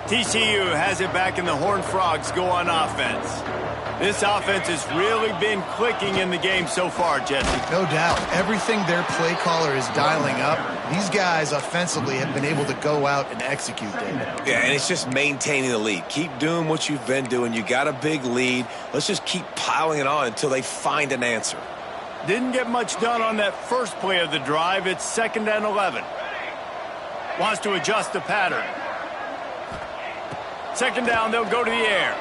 TCU has it back, and the Horned Frogs go on offense. This offense has really been clicking in the game so far, Jesse. No doubt. Everything their play caller is dialing up, these guys offensively have been able to go out and execute, David. Yeah, and it's just maintaining the lead. Keep doing what you've been doing. You got a big lead. Let's just keep piling it on until they find an answer. Didn't get much done on that first play of the drive. It's 2nd and 11. Wants to adjust the pattern. 2nd down, they'll go to the air.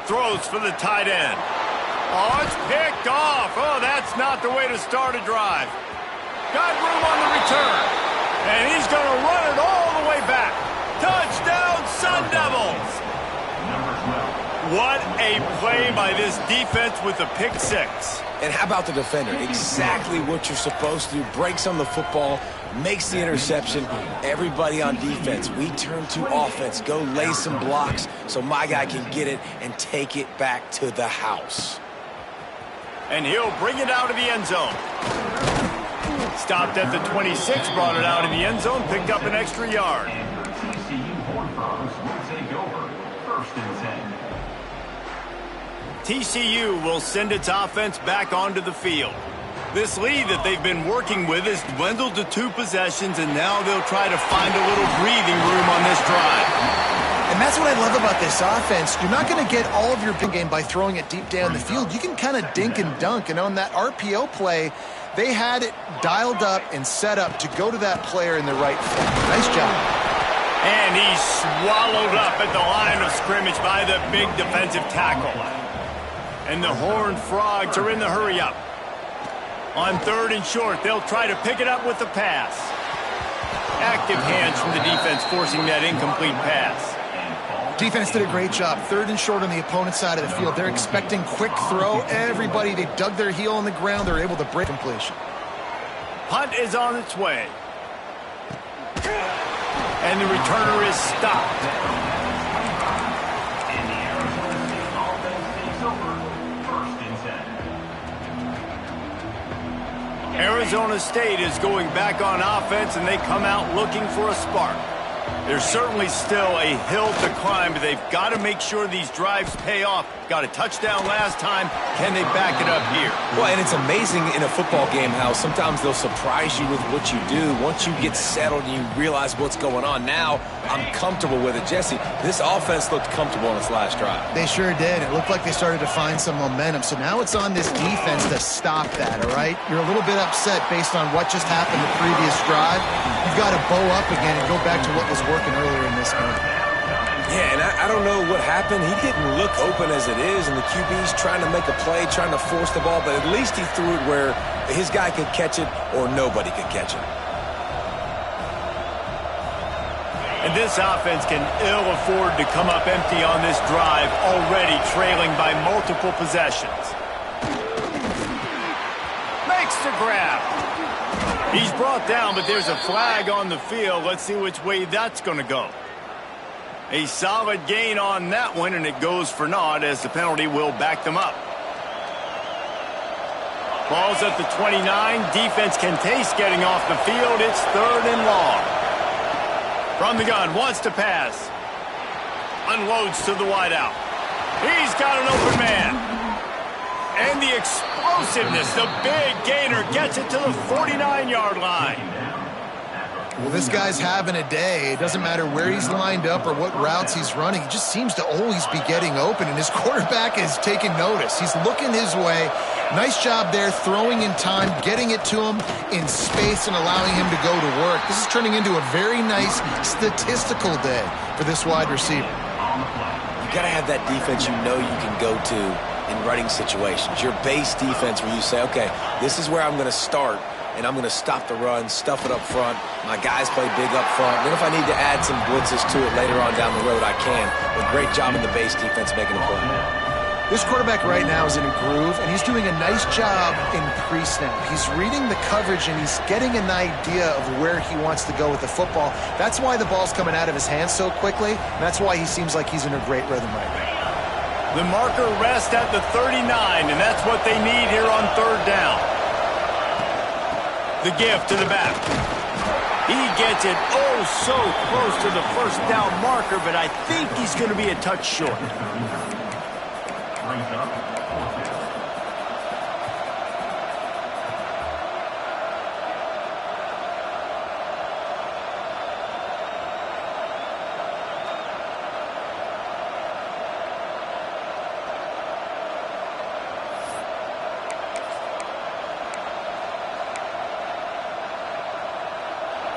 Throws for the tight end. Oh, it's picked off. Oh, that's not the way to start a drive. Got room on the return. And he's going to run it all the way back. Touchdown, Sun Devils. What a play by this defense with the pick six. And how about the defender? Exactly what you're supposed to do. Breaks on the football, makes the interception. Everybody on defense, we turn to offense. Go lay some blocks so my guy can get it and take it back to the house. And he'll bring it out of the end zone. Stopped at the 26, brought it out of the end zone, picked up an extra yard. TCU will send its offense back onto the field. This lead that they've been working with has dwindled to 2 possessions, and now they'll try to find a little breathing room on this drive. And that's what I love about this offense. You're not going to get all of your big game by throwing it deep down the field. You can kind of dink and dunk, and on that RPO play, they had it dialed up and set up to go to that player in the right foot. Nice job. And he's swallowed up at the line of scrimmage by the big defensive tackle. And the Horned Frogs are in the hurry-up. On 3rd and short, they'll try to pick it up with the pass. Active hands from the defense forcing that incomplete pass. Defense did a great job. 3rd and short on the opponent's side of the field. They're expecting quick throw. Everybody, they dug their heel on the ground. They're able to break completion. Punt is on its way. And the returner is stopped. Arizona State is going back on offense, and they come out looking for a spark. There's certainly still a hill to climb, but they've got to make sure these drives pay off. Got a touchdown last time. Can they back it up here? Well, and it's amazing in a football game how sometimes they'll surprise you with what you do. Once you get settled and you realize what's going on, now I'm comfortable with it. Jesse, this offense looked comfortable on its last drive. They sure did. It looked like they started to find some momentum. So now it's on this defense to stop that, all right? You're a little bit upset based on what just happened the previous drive. You've got to bow up again and go back to what was working earlier in this game. Yeah, and I don't know what happened. He didn't look open as it is, and the QB's trying to make a play, trying to force the ball, but at least he threw it where his guy could catch it or nobody could catch it. And this offense can ill afford to come up empty on this drive, already trailing by multiple possessions. Makes the grab. He's brought down, but there's a flag on the field. Let's see which way that's going to go. A solid gain on that one, and it goes for naught as the penalty will back them up. Ball's at the 29. Defense can taste getting off the field. It's 3rd and long. From the gun, wants to pass. Unloads to the wideout. He's got an open man. And the explosiveness, the big gainer gets it to the 49-yard line. Well, this guy's having a day. It doesn't matter where he's lined up or what routes he's running. He just seems to always be getting open, and his quarterback is taking notice. He's looking his way. Nice job there, throwing in time, getting it to him in space and allowing him to go to work. This is turning into a very nice statistical day for this wide receiver. You got to have that defense you know you can go to in running situations. Your base defense where you say, okay, this is where I'm going to start, and I'm going to stop the run, stuff it up front. My guys play big up front. Then if I need to add some blitzes to it later on down the road, I can. But great job in the base defense making a play. This quarterback right now is in a groove, and he's doing a nice job in pre-snap. He's reading the coverage, and he's getting an idea of where he wants to go with the football. That's why the ball's coming out of his hands so quickly, and that's why he seems like he's in a great rhythm right now. The marker rests at the 39, and that's what they need here on 3rd down. The give to the back. He gets it oh so close to the first down marker, but I think he's going to be a touch short.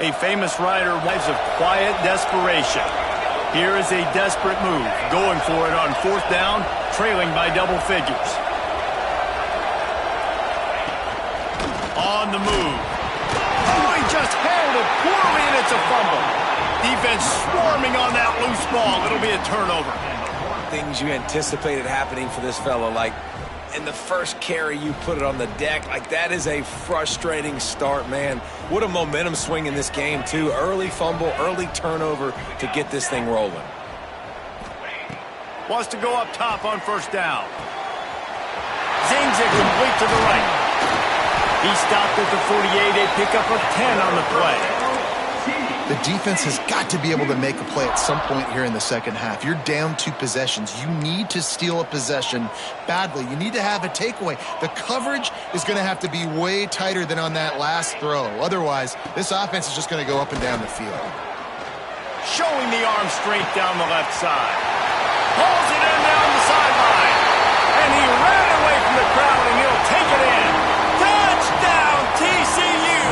A famous rider lives of quiet desperation. Here is a desperate move, going for it on fourth down, trailing by double figures. On the move. Oh, he just handled it poorly, and it's a fumble. Defense swarming on that loose ball. It'll be a turnover. Things you anticipated happening for this fellow, like in the first carry you put it on the deck. Like, that is a frustrating start, man. What a momentum swing in this game, too. Early fumble, early turnover to get this thing rolling. Wants to go up top on first down. Zings it complete to the right. He stopped at the 48, a pickup of 10 on the play. The defense has got to be able to make a play at some point here in the second half. You're down 2 possessions. You need to steal a possession badly. You need to have a takeaway. The coverage is going to have to be way tighter than on that last throw. Otherwise, this offense is just going to go up and down the field. Showing the arm strength down the left side. Pulls it in down the sideline. And he ran away from the crowd, and he'll take it in. Touchdown, TCU!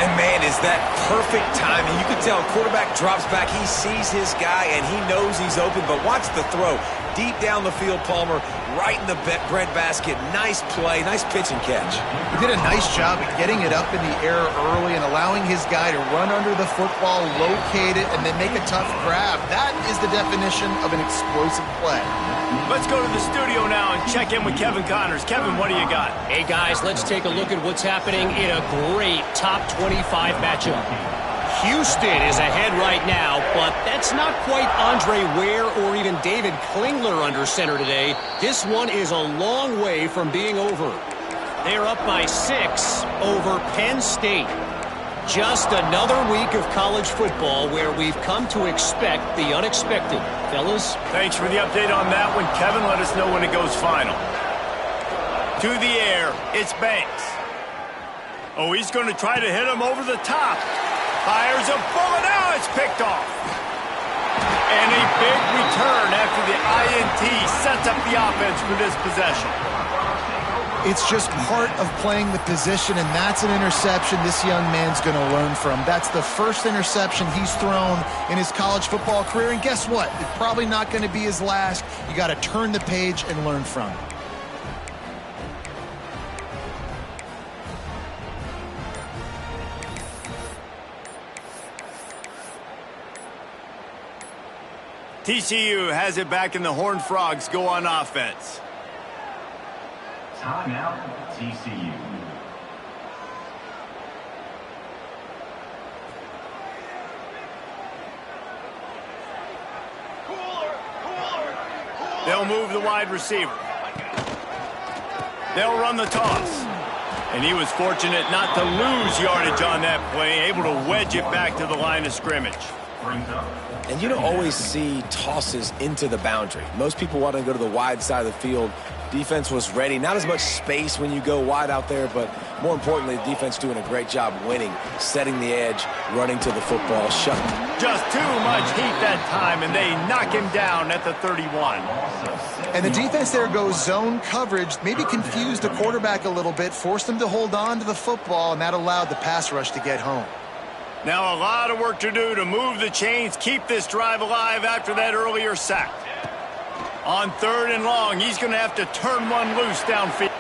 And, man, is that perfect timing. You can tell quarterback drops back. He sees his guy, and he knows he's open. But watch the throw. Deep down the field, Palmer, right in the bread basket. Nice play, nice pitch and catch. He did a nice job at getting it up in the air early and allowing his guy to run under the football, locate it, and then make a tough grab. That is the definition of an explosive play. Let's go to the studio now and check in with Kevin Connors. Kevin, what do you got? Hey, guys, let's take a look at what's happening in a great top 25 matchup. Houston is ahead right now, but that's not quite Andre Ware or even David Klingler under center today. This one is a long way from being over. They're up by 6 over Penn State. Just another week of college football where we've come to expect the unexpected. Fellas? Thanks for the update on that one, Kevin. Let us know when it goes final. To the air, it's Banks. Oh, he's going to try to hit him over the top. Fires a bullet. Now it's picked off. And a big return after the INT sets up the offense for this possession. It's just part of playing the position, and that's an interception this young man's going to learn from. That's the first interception he's thrown in his college football career, and guess what? It's probably not going to be his last. You got to turn the page and learn from it. TCU has it back, and the Horned Frogs go on offense. Timeout, TCU. They'll move the wide receiver. They'll run the toss. And he was fortunate not to lose yardage on that play, able to wedge it back to the line of scrimmage. And you don't always see tosses into the boundary. Most people want to go to the wide side of the field. Defense was ready. Not as much space when you go wide out there, but more importantly, the defense doing a great job winning, setting the edge, running to the football, shutting. Just too much heat that time, and they knock him down at the 31. And the defense there goes zone coverage, maybe confused the quarterback a little bit, forced him to hold on to the football, and that allowed the pass rush to get home. Now a lot of work to do to move the chains, keep this drive alive after that earlier sack. On 3rd and long, he's going to have to turn one loose downfield.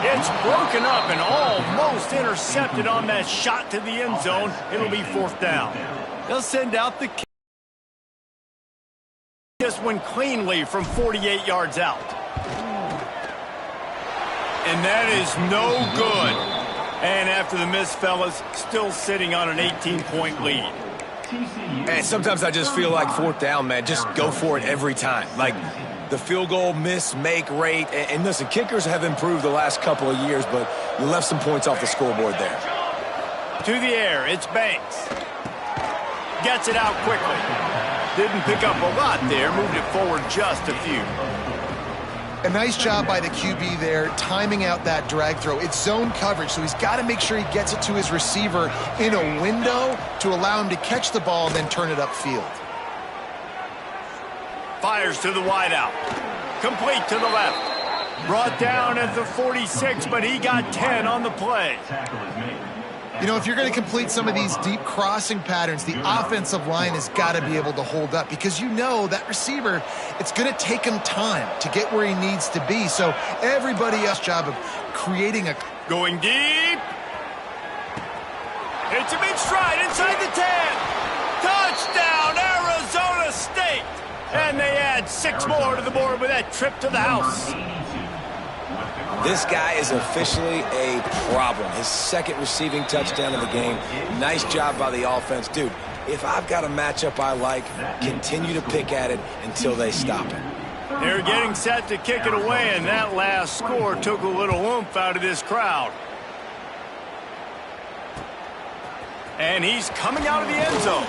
It's broken up and almost intercepted on that shot to the end zone. It'll be 4th down. They'll send out the kick. Just went cleanly from 48 yards out. And that is no good. And after the miss, fellas, still sitting on an 18-point lead. And sometimes I just feel like 4th down, man. Just go for it every time. Like the field goal miss, make rate. And listen, kickers have improved the last couple of years, but you left some points off the scoreboard there. To the air, it's Banks. Gets it out quickly. Didn't pick up a lot there, moved it forward just a few. A nice job by the QB there, timing out that drag throw. It's zone coverage, so he's got to make sure he gets it to his receiver in a window to allow him to catch the ball and then turn it upfield. Fires to the wideout. Complete to the left. Brought down at the 46, but he got 10 on the play. You know, if you're going to complete some of these deep crossing patterns, the offensive line has got to be able to hold up because you know that receiver, it's going to take him time to get where he needs to be. So everybody else's job of creating a... Going deep. Hits him in stride inside the 10. Touchdown, Arizona State. And they add 6 more to the board with that trip to the house. This guy is officially a problem. His second receiving touchdown of the game. Nice job by the offense. Dude, if I've got a matchup I like, continue to pick at it until they stop it. They're getting set to kick it away, and that last score took a little oomph out of this crowd. And he's coming out of the end zone.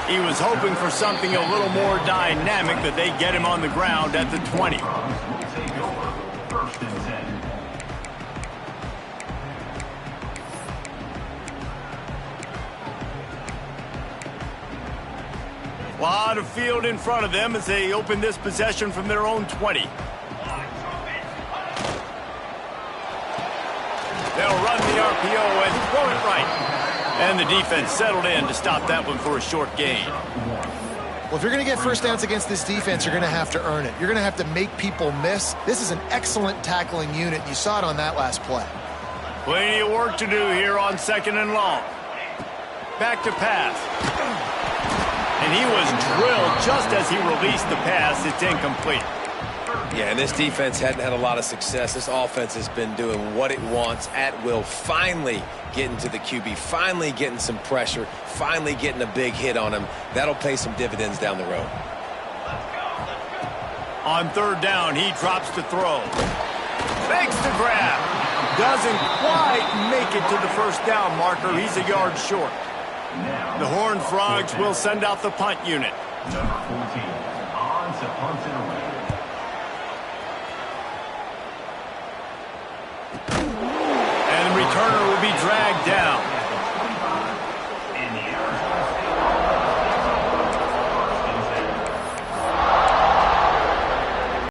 He was hoping for something a little more dynamic, but they get him on the ground at the 20. A lot of field in front of them as they open this possession from their own 20. They'll run the RPO and throw it right. And the defense settled in to stop that one for a short gain. Well, if you're going to get first downs against this defense, you're going to have to earn it. You're going to have to make people miss. This is an excellent tackling unit. You saw it on that last play. Plenty of work to do here on 2nd and long. Back to pass. And he was drilled just as he released the pass. It's incomplete. Yeah, and this defense hadn't had a lot of success. This offense has been doing what it wants at will. Finally getting to the QB, finally getting some pressure, finally getting a big hit on him. That'll pay some dividends down the road. On 3rd down, he drops to throw. Makes the grab. Doesn't quite make it to the first down marker. He's a yard short. The Horned Frogs will send out the punt unit. Number 14, on to punt it away. And the returner will be dragged down.